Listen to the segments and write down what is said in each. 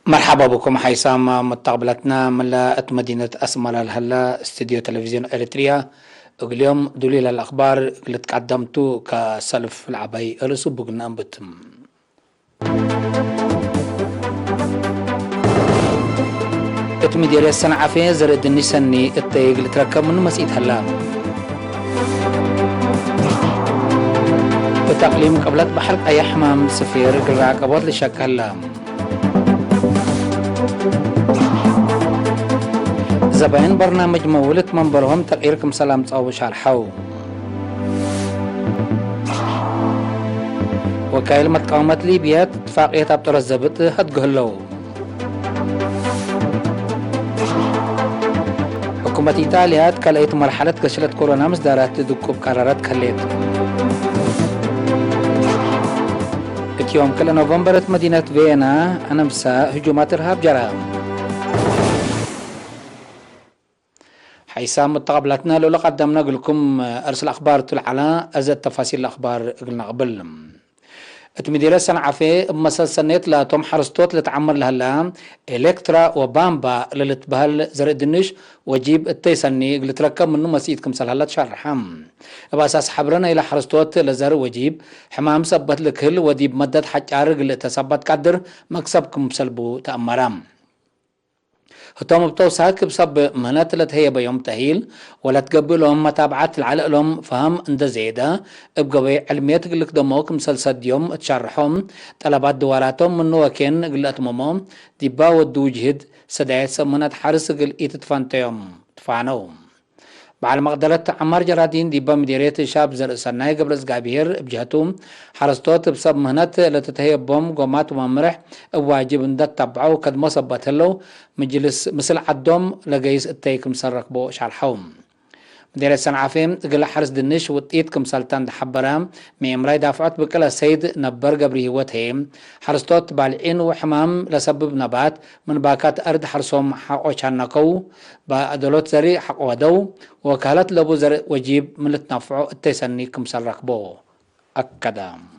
مرحبا بكم حيسام مستقبلتنا من مدينة أسمر الهلا استديو تلفزيون إريتريا. اليوم دليل الأخبار اللي تقدمتو كسلف العباي أرسو بقنا أنبتم اتمدير السنة عفية زرد النساني التايق اللي تركب من مسيد هلا بتقليم قبلت بحرق أي حمام سفير قراء قبض لشك هلا زباين برنامج مولد منبرهم تغييركم سلام تصاوب شارحو وكايل متقاومة ليبيا اتفاقية تبطر الزبط هتقهلو حكومة إيطاليا تكاليت مرحلة كشلة كورونا مصدارات دكوب قرارات كليت يوم كل نوفمبر مدينة فيينا أنمسا هجومات إرهاب جرام حيسام متقابلتنا لو قدمنا لكم أرسل أخبار العلا أزد تفاصيل الأخبار قلنا قبل اتمدير سنة عفي مسل سنيت لتوم حرستوت لتعمر لهلا إلكترا وبامبا للتبهل زرد النش وجيب التيسني اللي تركب منه مسيدكم سلهلا تشرحم بأساس حبرنا إلى حرستوت لزر وجيب حمام سبت لكل وديب مدد حجارق اللي تثبت قدر مكسبكم سلبو تأمرام هتوم بتوسعك بسبب مهنات اللي هي بيوم تهيل ولا تقبلهم متابعات العلق لهم فهم عند زيادة بقوي علميات اللي قدموكم سلسد يوم تشرحهم طلبات دواراتهم من وكين اللي اتممهم ديبا ودو جهد سدايت سمنات حرس قل تفانتهم تفانوهم بعد مقدرة عمار جرادين ديبا مديرية الشاب زر سناي قبل زقابير بجهتهم حرستوت بسبب مهنات اللي تتهيب بهم قومات وممرح واجب اندت تبعو قد مصبت له مجلس مثل عدوم لقيس التايكم سرق بو شارحوم مديرية سنعافيم قل حرس دنش وطيتكم سلطان دحبرام ميمراي دافعت بكلا سيد نبر قبري هوتهم حرستوت بالعين وحمام لسبب نبات من باكات أرد حرسهم حقو شانكو بأدولوت زري حق ودو وكالت لبو زر وجيب من التنفعو التيسنيكم سرق بو أكدام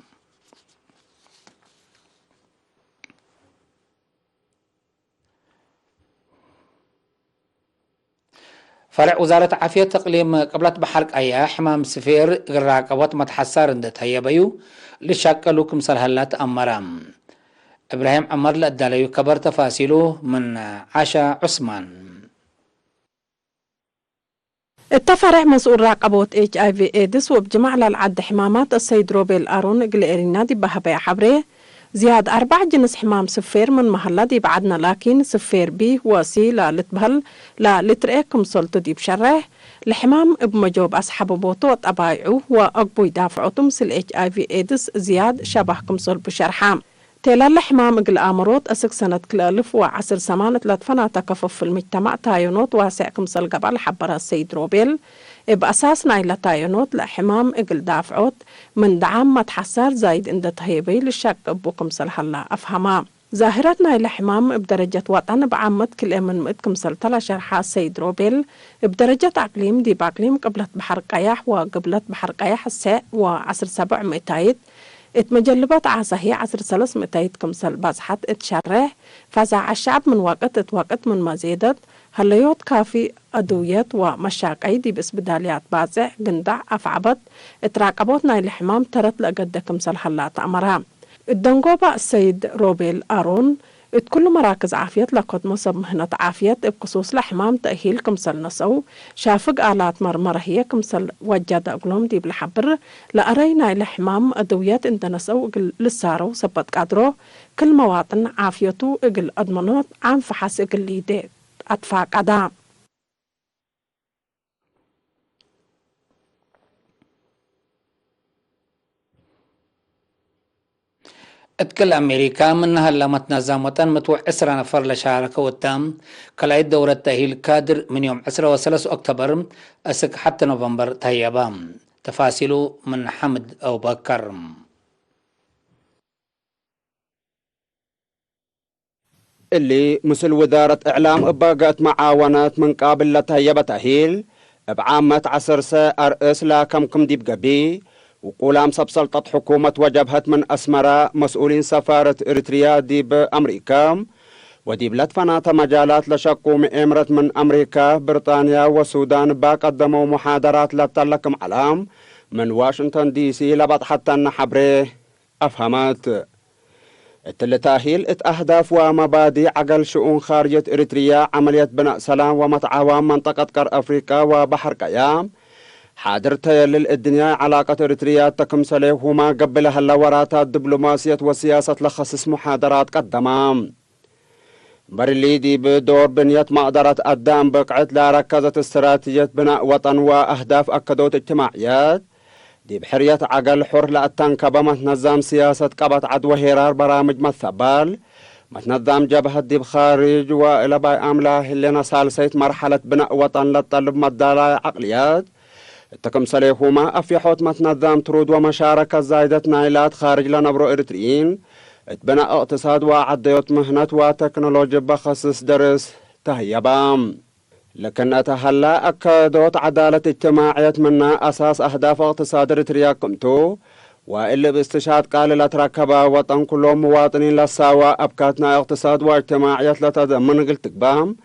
فرع وزارة عافية تقليم قبلت بحرق أي حمام سفير غراقبات متحسر اندت هيا بيو لشاكلوكم سرهلات أمرام إبراهيم عمر لأداليو كبر تفاصيله من عاشا عثمان التفرع مسؤول راقبوت HIV AIDS وبجمع للعد حمامات السيد روبيل أرون قلقرينا دي بهبايا حبريه زياد 4 جنس حمام سفير من محلة دي بعدنا لكن سفير بي وسي لا لتبهل لا لترئيكم سلطة دي بشره الحمام بمجوب أصحاب بوتو أبايعو وأقبو يدافعو تمثل HIV AIDS زياد شبهكم سل بشرحام تيلا الحمام قل آمروت أسك سنة كلالف وعسر سمانة لتفنا تكفف في المجتمع تايونوت واسعكم سل قبل حبرها السيد روبيل بأساسنا إلى تايونوت لحمام إقل دافعوت من دعم متحسر زايد إند تهيبي للشك أبوكم سلحلا أفهما ظاهرتنا إلى حمام بدرجة وطن بعمد كل من مئتكم سلطلة شرحة السيد روبيل بدرجة أقليم دي بأقليم قبلت بحر قياح وقبلت بحر قياح الساء وعصر 700 اتمجلبات عصهي عصر 300 كمسل بازحت اتشره فزع الشعب من وقت من مزيدت هليوت كافي أدويات ومشاقي دي بس بداليات بازع قندع أفعبت اتراقبوتنا الحمام ترت لقد كمسل حلات أمرها الدنقوبة السيد روبيل أرون كل مراكز عافية لقد مصب مهنة عافية بخصوص لحمام تأهيل كمسل نسو شافق آلات مرمرة هي كمسل وجد أقلوم دي بالحبر لأرينا الحمام أدويات انت نسو للسارو سبت قادرو كل مواطن عافيته اقل أدمنوت عام فحس اقل ليدي أطفاق أدام اتكل أمريكا منها لما تنظمتان متوع 10 نفر لشاركة والتام كلايد دورة تأهيل كادر من يوم 10 و3 أكتوبر أسك حتى نوفمبر تهيبام تفاصيله من حمد أو بكر اللي مثل وزارة إعلام إباقات معاونات من قابل لتهيبة تأهيل بعامة 10 أرئيس لكم ديب قبي وقولام سبسلطة حكومة وجبهة من أسمراء مسؤولين سفارة إريتريا دي بأمريكا ودي بلاد فنات مجالات لشقوم إمرة من أمريكا بريطانيا والسودان قدموا محاضرات لتلكم علام من واشنطن دي سي لبط حتى النحبريه أفهمت التلتاهيل أهداف ومبادئ عقل شؤون خارجية إريتريا عملية بناء سلام ومتعاون منطقة قار أفريقيا وبحر قيام حاضرتها للدنيا علاقة إريتريا تكمسله هما قبلها اللوراتات دبلوماسية وسياسة لخصص محاضرات قدمام برليدي بدور بنية مقدرة قدام بقعت لركزت استراتيجية بناء وطن وأهداف أكدوت اجتماعيات دي بحرية عقل حر لأتنكب متنظم سياسة قبط عدو هيرار برامج مثبال متنظم جبهة دي بخارج وإلى باي أمله اللي نسالسيت مرحلة بناء وطن للطلب مدالا عقليات التكم سليهما أفيحوت متنظم ترود ومشاركة زايدة نايلات خارج لنبرو إريتريين اتبناء اقتصاد وعديوت مهنة وتكنولوجيا بخصص درس تهيبام لكن أتهلا أكدوت عدالة اجتماعية منا أساس أهداف اقتصاد إريتريا قمتو وإلا باستشهاد قال لا تركبا وطن كلهم مواطنين للساوى أبكاتنا اقتصاد واجتماعية لتضمن قلت بام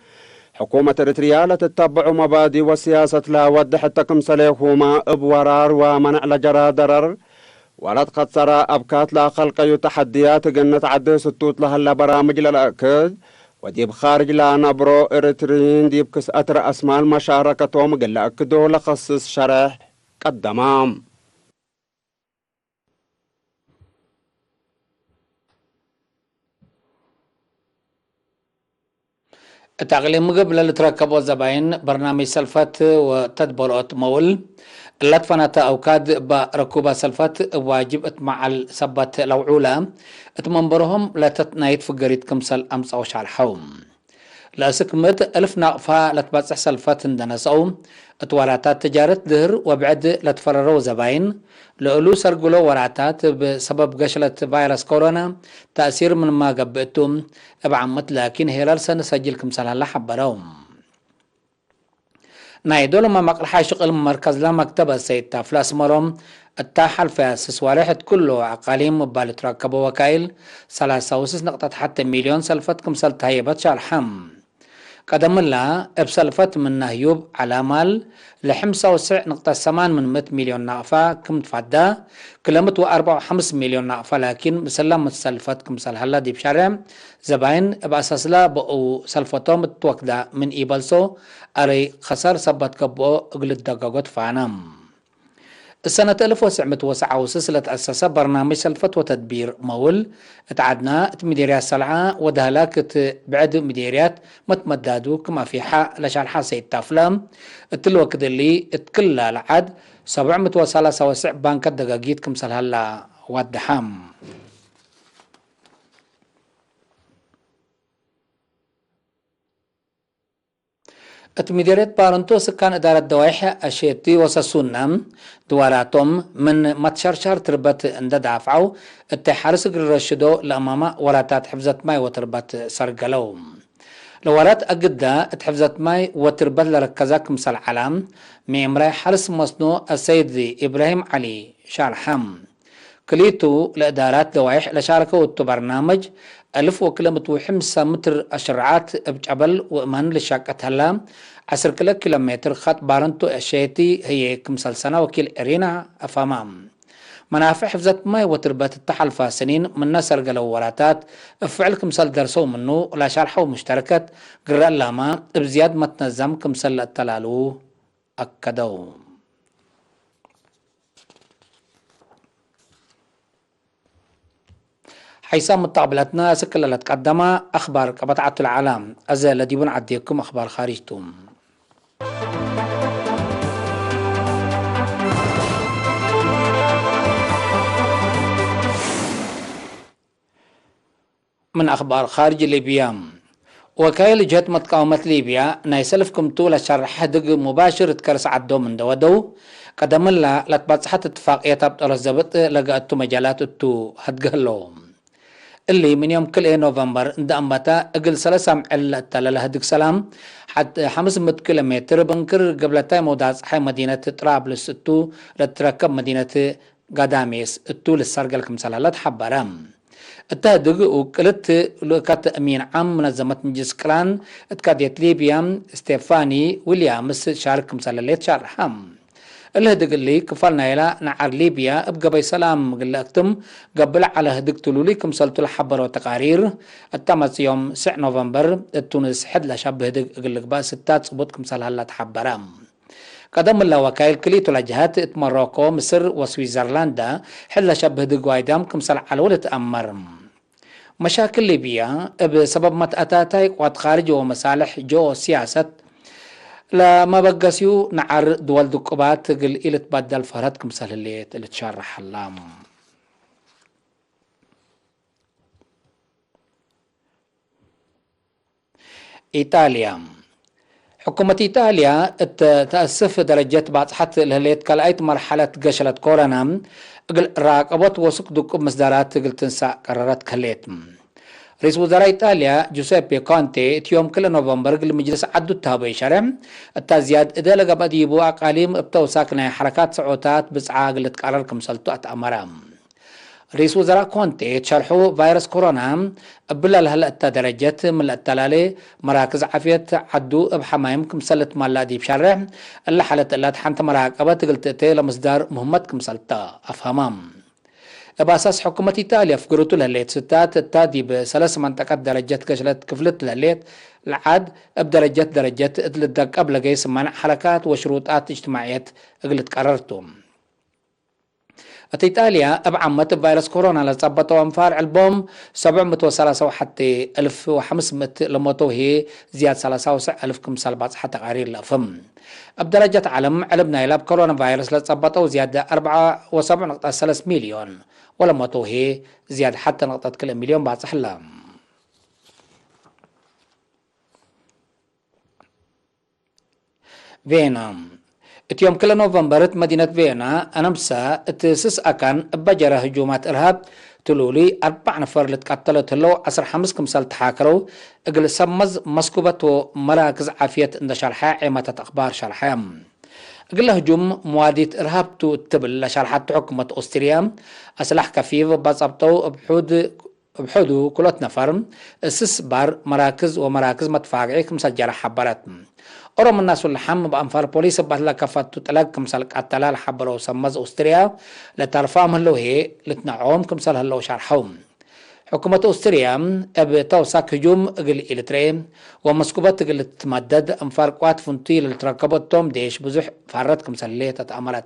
حكومة إريتريا لتتبع مبادئ وسياسة لا ودح التكم سليهما بورار ومنع لجرى درر ولد قد سرى أبكات لا خلق تحديات قنت عدي ستوت لها برامج للأكد وديب خارج لا نبرو إريتريين ديب كس أتر أسماء المشاركة قل أكدو لخصص شرح قدمام التعليم قبل اللي تركبوا الزباين برنامج سلفات وتدبلات مول اللطفنة أوكاد بركوبة سلفات واجب مع السبت لوعولة اتمنبرهم لا تتنايت فقريت كمسل أمس أو شالحوم لا سكمت ألف ناقفة لتبصح سلفات اندنسو اتواراتات تجارة دهر وبعد لتفرروا زباين لألو سرقلو وراتات بسبب قشلة فيروس كورونا تأثير من ما قبئتم ابعمت لكن هلال سنسجل كمسل هلا حبروم نايدول ما مقل حاشق المركز لا مكتب السيد تافلاس مرم التاحل في سوالحت كله عقاليم مبالي تركبوا وكايل 3.6 حتى مليون سلفت كمسل تهيبت شالحم قدم الله بسلفت من نهيوب على مال ل5.8 من 100 مليون نقفة كم تفدى كلمت 4.5 مليون نقفة لكن مسلم سلفت كم سلهلا دي بشارع زباين بأساس لا بقوا سلفتهم توكدا من إيبالسو أري خسر سبت كبو أقل الدقاقات فعنام السنة 1969 تأسس برنامج سلفت وتدبير مول اتعدنا مديريات سلعة ودهلاك بعد مديريات متمدادو كما في حق لشالحة سيد تافلام الوقت اللي اتكلا لعد 773 بانك الدقاقيت كم سلهلا ودحام اتمديريت بارنتو سكان إدارة دوايح أشيتي وسسونام دواراتهم من متشرشر تربت اندد عفعو التحارس الرشدو لأماما وراتات حفظت ماي وتربت سرقلو لورات أقدا اتحفظت ماي وتربت لركزاك مسال علام ميمراي حرس مصنوع السيد إبراهيم علي شارحام كليتو لإدارات دوايح لشاركة والتبرنامج 1005 متر أشرعات بجبل وإمان لشاكة هلا 10 كيلومتر خط بارنتو أشيتي هي كمسال سنة وكيل إرينا أفامام منافع حفظت ماي وتربات التحالفة سنين من نسر قلوراتات افعل كمسال درسو منو لا شارحو مشتركة قراء لاما بزياد متنظم كمسال التلالو أكدو حيث متقبلتنا سكلة تقدم أخبار قبطعة العالم أزال لديبون عديكم أخبار خارجتم من أخبار خارج ليبيا وكايل جهة مقاومة ليبيا نايسلفكم طول الشرح دق مباشر تكرس عدو من دودو قدم الله لتبصحت اتفاقية تبطل الزبط لقاءتو مجالات التو هتقهلهم اللي من يوم كل نوفمبر اندأمتا اقل سلسة معلة تلالة هدك سلام حتى 500 كيلومتر بنكر قبل تاي موداز حي مدينة طرابلس التو لتركب مدينة قداميس التو للسرقل كمسالة لتحبرام التهدق وقلت لكات أمين عام منظمة مجلس كلان اتكاديت ليبيا ستيفاني ويليامس شارك مسلليت شارحام الهدق اللي كفالنا إلى نعر ليبيا ابقى بي سلام قلقتم قبل على هدق تلولي كمسلتو الحبر وتقارير التمس يوم 9 نوفمبر التونس حد لشاب هدق قلق با ستات صبوت كمسل هلا تحبرام قدم الله وكايل كليتو لجهات مروكو مصر وسويسرلندا حل شاب هدق وايدام كمسل على ولد أمر مشاكل ليبيا بسبب متأتاتي قوات خارج ومصالح جو سياسة لما بقسيو نعر دول دقبات قل إلى تبدل فرهد كمسل اللي تشارح اللام إيطاليا حكومة إيطاليا تأسف درجة بعض الهليت كالأيت مرحلة قشلة كورونا قل راقبت وسق دقب مصدرات قل تنسى قرارات كليت رئيس وزراء إيطاليا جوسيبي كونتي يوم كل نوفمبر قل مجلس عدو التهابي شرع التازياد إذا لقى بديبو أقاليم ابتوساكنا حركات سعوتات بسعى قل تقرر كمسلتو أتأمرام رئيس وزراء كونتي تشرحوا فيروس كورونا بلا هلا درجات من التلالي مراكز عافية عدو بحمايم كمسلت مالادي بشرع اللي حالة اللي حنت مراقبة قلت تي لمصدر مهمت كمسلتا أفهمام بأساس حكومة إيطاليا فقرتو لهليت ستات التادي بثلاث منطقات درجات كشلت كفلت لهليت العاد بدرجات ادلدق قبل جيس منع حركات وشروطات اجتماعيات قلت قررتهم إيطاليا أبعمت فيروس كورونا لتثبتوا أنفار البوم 703 حتى 1500 لموتو هي زياد 30000 كمسال بعض حتى قرير لفم بدرجة علم علمنا إلى كورونا فيروس لتثبتوا زيادة 4.7 مليون ولموتو هي زيادة حتى نقطة كل مليون بعد حلام فينا يوم كل نوفمبر مدينة فيينا أنمسا تسس أكان بجرى هجومات إرهاب تلولي 4 نفر اللي تقتلت له 15 كمسال تحاكروا اقل سمز مسكوبة ومراكز عافية اند شرحة عمة أخبار شرحة اقل هجوم موادية إرهاب تبل شرحات حكومة أستريا أسلح كفيف بصبتو بحدو كلت نفر سس بار مراكز مدفاعي كمسال جرح حبرت أرم الناس اللحم بأنفار بوليس بهلا كفت تلاق كمسال قتلال حبرو سمز أستريا لترفعهم هلو هي لتنعوم كمسال هلو شرحهم حكومة أستريا بتوساك هجوم قل إلترين ومسكوبات قل تمدد أنفار قوات فنتي لتركبت توم ديش بزح فارت كمسال ليه تتأمرت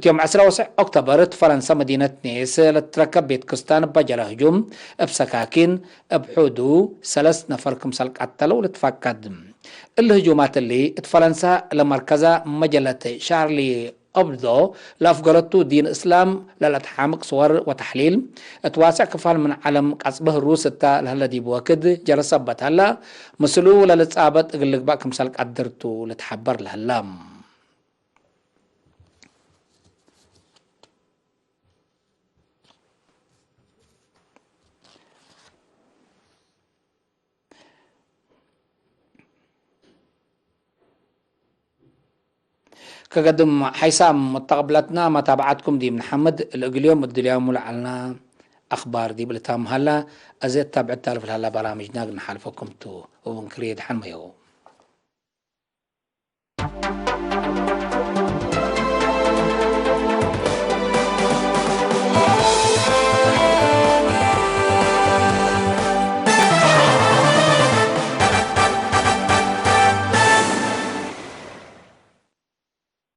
يوم 10 أكتوبر فرنسا مدينة نيس لتركب بيت كستان بجرى هجوم بسكاكين بحدو 3 نفر كمسال قتلوا لتفكد الهجومات اللي فرنسا لمركزة مجلة شارلي أبدو لأفقرتو دين إسلام للأتحامق صور وتحليل اتواسع كفال من علم قصبه الروس التا لهالدي بوكد جرسبت هلا مسلو للتصابت اقلق باك مسالك قدرتو لتحبر لهالام كقدم حيسام متقبلتنا متابعتكم دي محمد اليوم اليوم لعلنا اخبار دي بلتام هلا ازيد تابعت تعرف هلا برامجنا نحالفكم تو وبنكريد حنميو